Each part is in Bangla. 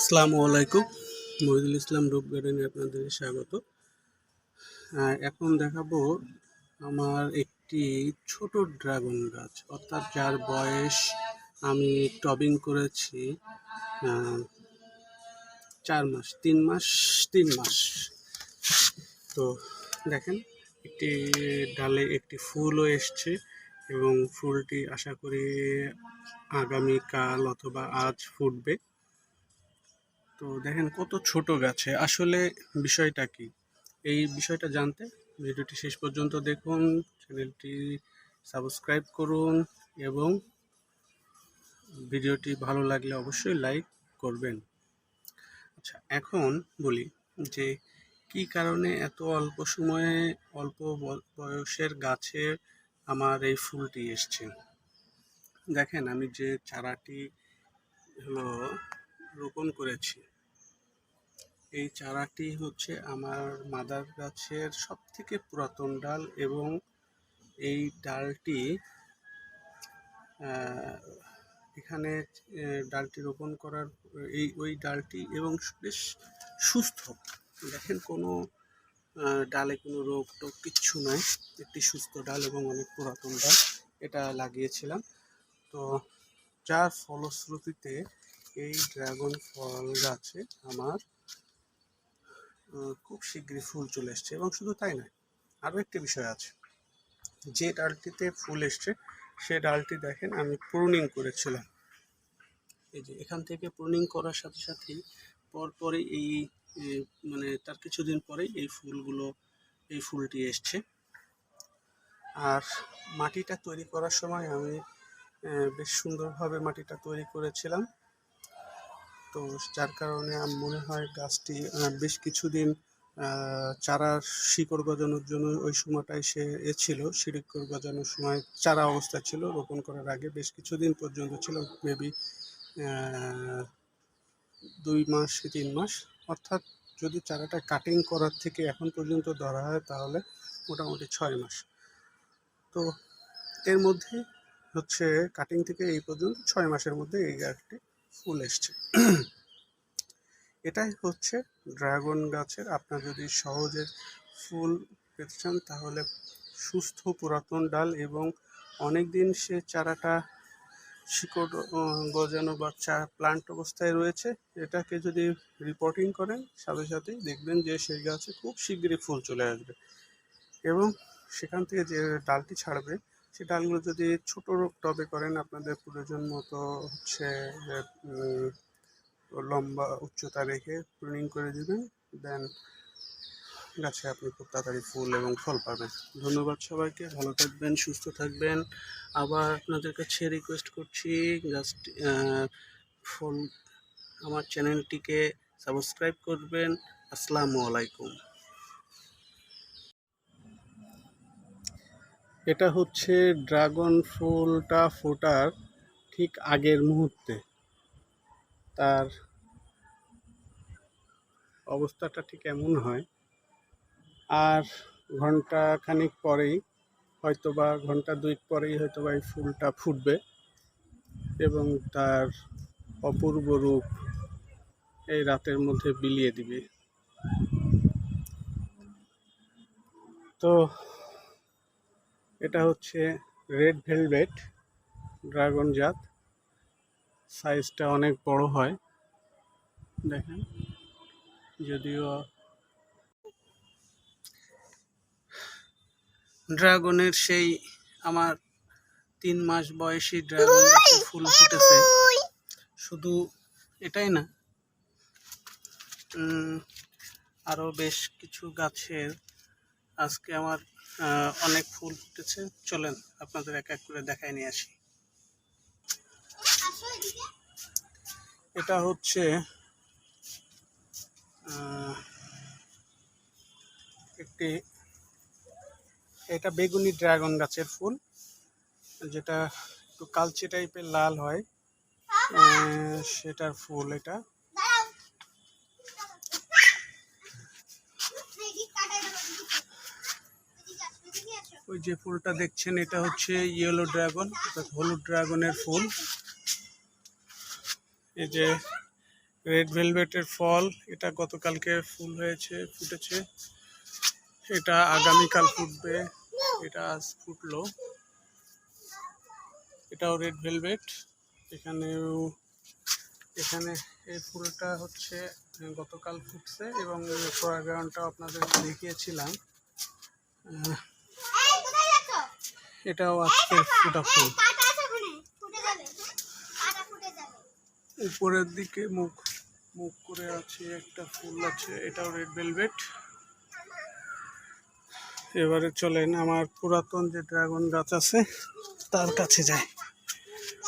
আসসালামু আলাইকুম। মহিদুল ইসলাম রূপ গার্ডেনে আপনাদের স্বাগত। এখন দেখাবো আমার একটি ছোট ড্রাগন গাছ, অর্থাৎ যার বয়স আমি টবিং করেছি 4 মাস, 3 মাস। তো দেখেন, একটি ডালে একটি ফুলও এসছে এবং ফুলটি আশা করি আগামীকাল অথবা আজ ফুটবে। তো দেখেন কত ছোট গাছে, আসলে বিষয়টা কি, এই বিষয়টা জানতে ভিডিওটি শেষ পর্যন্ত দেখুন, চ্যানেলটি সাবস্ক্রাইব করুন এবং ভিডিওটি ভালো লাগলে অবশ্যই লাইক করবেন। আচ্ছা, এখন বলি যে কি কারণে এত অল্প সময়ে অল্প বয়সের গাছে আমার এই ফুলটি এসছে। দেখেন, আমি যে চারাটি রোপণ করেছি, এই চারাটি হচ্ছে আমার মাদার গাছের সব থেকে পুরাতন ডাল এবং এই ডালটি এখানে ডালটি রোপণ করার ওই ডালটি এবং বেশ সুস্থ। দেখেন, কোনো ডালে কোনো রোগ টোগ কিচ্ছু নয়, একটি সুস্থ ডাল এবং অনেক পুরাতন ডাল এটা লাগিয়েছিলাম। তো যার ফলশ্রুতিতে এই ড্রাগন ফল গাছে আমার খুব শীঘ্রই ফুল চলে এসছে। এবং শুধু তাই নয়, আরও একটি বিষয় আছে, যে ডালটিতে ফুল এসছে সে ডালটি দেখেন আমি প্রুনিং করেছিলাম। এই যে এখান থেকে প্রুনিং করার সাথে সাথেই পরপরই এই মানে তার কিছুদিন পরেই এই ফুলটি এসছে। আর মাটিটা তৈরি করার সময় আমি বেশ সুন্দরভাবে মাটিটা তৈরি করেছিলাম। তো যার কারণে আমার মনে হয় গাছটি বেশ কিছুদিন চারা শিকড় গজানোর জন্য ওই সময়টায় সে ছিল, শিকড় গজানোর সময় চারা অবস্থা ছিল, রোপণ করার আগে বেশ কিছুদিন পর্যন্ত ছিল, মেবি 2 মাস কি 3 মাস। অর্থাৎ যদি চারাটা কাটিং করার থেকে এখন পর্যন্ত ধরা হয় তাহলে মোটামুটি 6 মাস। তো এর মধ্যে হচ্ছে কাটিং থেকে এই পর্যন্ত 6 মাসের মধ্যে এই গাছটি ফুল এসছে। এটাই হচ্ছে ড্রাগন গাছের, আপনার যদি সহজে ফুল পেতে চান তাহলে সুস্থ পুরাতন ডাল এবং অনেক দিন সে চারাটা শিকড় গজানো বা প্লান্ট অবস্থায় রয়েছে, এটাকে যদি রিপোর্টিং করেন সাথে সাথেই দেখবেন যে সেই গাছে খুব শীঘ্রই ফুল চলে আসবে। এবং সেখান থেকে যে ডালটি ছাড়বে সেই ডালগুলো যদি ছোট টবে করেন, আপনাদের প্রয়োজন মতো হচ্ছে লম্বা উচ্চতা রেখে প্রুনিং করে দিবেন, দেন গাছে আপনি খুব তাড়াতাড়ি ফুল এবং ফল পাবেন। ধন্যবাদ সবাইকে, ভালো থাকবেন, সুস্থ থাকবেন। আবার আপনাদের কাছে রিকোয়েস্ট করছি, গাছটি ফল আমার চ্যানেলটিকে সাবস্ক্রাইব করবেন। আসসালামু আলাইকুম। এটা হচ্ছে ড্রাগন ফুলটা ফোটার ঠিক আগের মুহূর্তে, তার অবস্থাটা ঠিক এমন হয়। আর ঘন্টা খানিক পরেই হয়তোবা ঘন্টা 2 পরেই হয়তোবা এই ফুলটা ফুটবে এবং তার অপূর্ব রূপ এই রাতের মধ্যে বিলিয়ে দিবে। তো এটা হচ্ছে রেড ভেলভেট ড্রাগন জাত, সাইজটা অনেক বড় হয় দেখেন। যদিও ড্রাগনের সেই আমার 3 মাস বয়সী ড্রাগন গাছে ফুল ফুটেছে, শুধু এটাই না, আরও বেশ কিছু গাছের আজকে আমার অনেক ফুল ফুটেছে। চলেন আপনাদের এক এক করে দেখায় নিয়ে আসি। এটা হচ্ছে এটা বেগুনি ড্রাগন গাছের ফুল, যেটা একটু কালচে টাইপের লাল হয়, সেটার ফুল এটা। ওই যে ফুলটা দেখছেন এটা হচ্ছে ইয়েলো ড্রাগন, অর্থাৎ হলুদ ড্রাগনের ফুল। এই যে রেড ভেলভেটের ফল, এটা গতকালকে ফুল হয়েছে, ফুটেছে। এটা আগামীকাল ফুটবে, এটা আজ ফুটলো। এটাও রেড ভেলভেট। এখানেও এখানে এই ফুলটা হচ্ছে গতকাল ফুটছে এবং পরাগায়নটাও আপনাদের দেখিয়েছিলাম। এটাও আজকের ফুটা ফুল। উপরের দিকে মুখ মুখ করে আছে একটা ফুল আছে, এটাও রেড ভেলভেট। এবারে চলেন আমার পুরাতন যে ড্রাগন গাছ আছে তার কাছে যাই।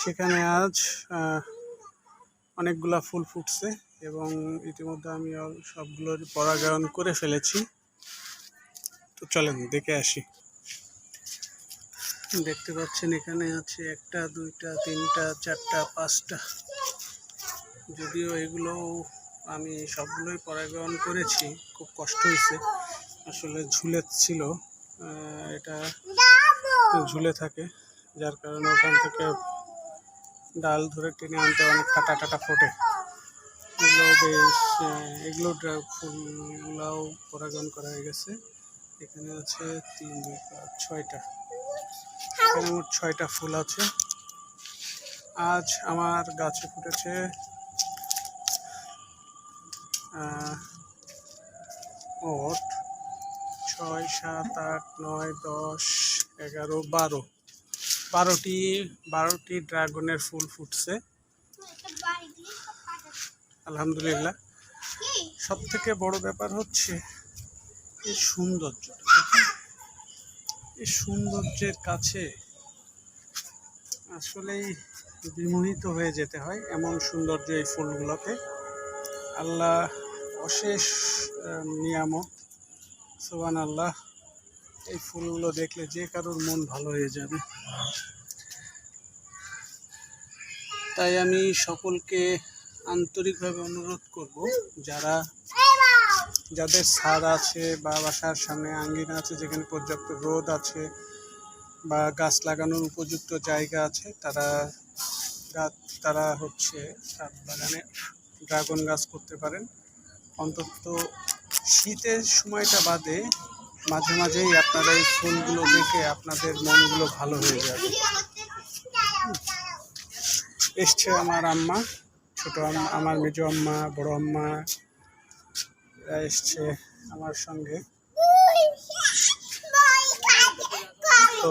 সেখানে আজ অনেকগুলা ফুল ফুটছে এবং ইতিমধ্যে আমি সবগুলোর পরাগায়ন করে ফেলেছি। তো চলেন দেখে আসি। দেখতে পাচ্ছেন এখানে আছে 1টা 2টা 3টা 4টা 5টা। যদিও এগুলো আমি সবগুলোই পরাগায়ন করেছি, খুব কষ্ট হয়েছে। আসলে ঝুলে ছিল, এটা ঝুলে থাকে, যার কারণে ওখান থেকে ডাল ধরে টেনে আনতে অনেক কাটা টাটা ফোটে। এগুলো বেশ এগুলো ফুলগুলাও পরাগায়ন করা হয়ে গেছে। এখানে আছে 3 2 5 6টা, এখানে মোট 6টা ফুল আছে। আজ আমার গাছে ফুটেছে 6 7 8 9 10 11 12 12টি ড্রাগনের ফুল ফুটছে আলহামদুলিল্লাহ। সব থেকে বড় ব্যাপার হচ্ছে এই সৌন্দর্যটা। এই সৌন্দর্যের কাছে আসলেই বিমোহিত হয়ে যেতে হয়, এমন সৌন্দর্য এই ফুলগুলোতে। আল্লাহ অশেষ নিয়ামত, সুবহানাল্লাহ। এই ফুলগুলো দেখলে যে কারোর মন ভালো হয়ে যাবে। তাই আমি সকলকে আন্তরিকভাবে অনুরোধ করব, যাদের ছাদ আছে বা বাসার সামনে আঙ্গিনা আছে, যেখানে পর্যাপ্ত রোদ আছে বা গাছ লাগানোর উপযুক্ত জায়গা আছে, তারা হচ্ছে ছাদ বাগানে ড্রাগন গাছ করতে পারেন। অন্তত শীতের সময়টা বাদে মাঝে মাঝেই আপনারা এই ফুলগুলো দেখে আপনাদের মনগুলো ভালো হয়ে যাবে। এসছে আমার আম্মা, ছোট আম্মা, আমার মেজো আম্মা, বড় আম্মা, এরা এসছে আমার সঙ্গে। তো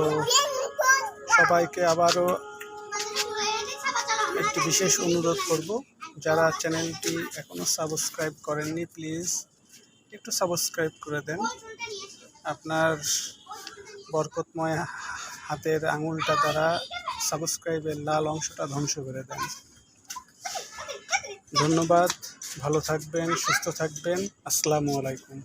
সবাইকে আবারও একটি বিশেষ অনুরোধ করব, যারা চ্যানেলটি এখনো সাবস্ক্রাইব করেননি প্লিজ একটু সাবস্ক্রাইব করে দেন। আপনার বরকতময় হাতের আঙুলটা দ্বারা সাবস্ক্রাইবের লাল অংশটা ধ্বংস করে দেন। ধন্যবাদ, ভালো থাকবেন, সুস্থ থাকবেন। আসসালামু আলাইকুম।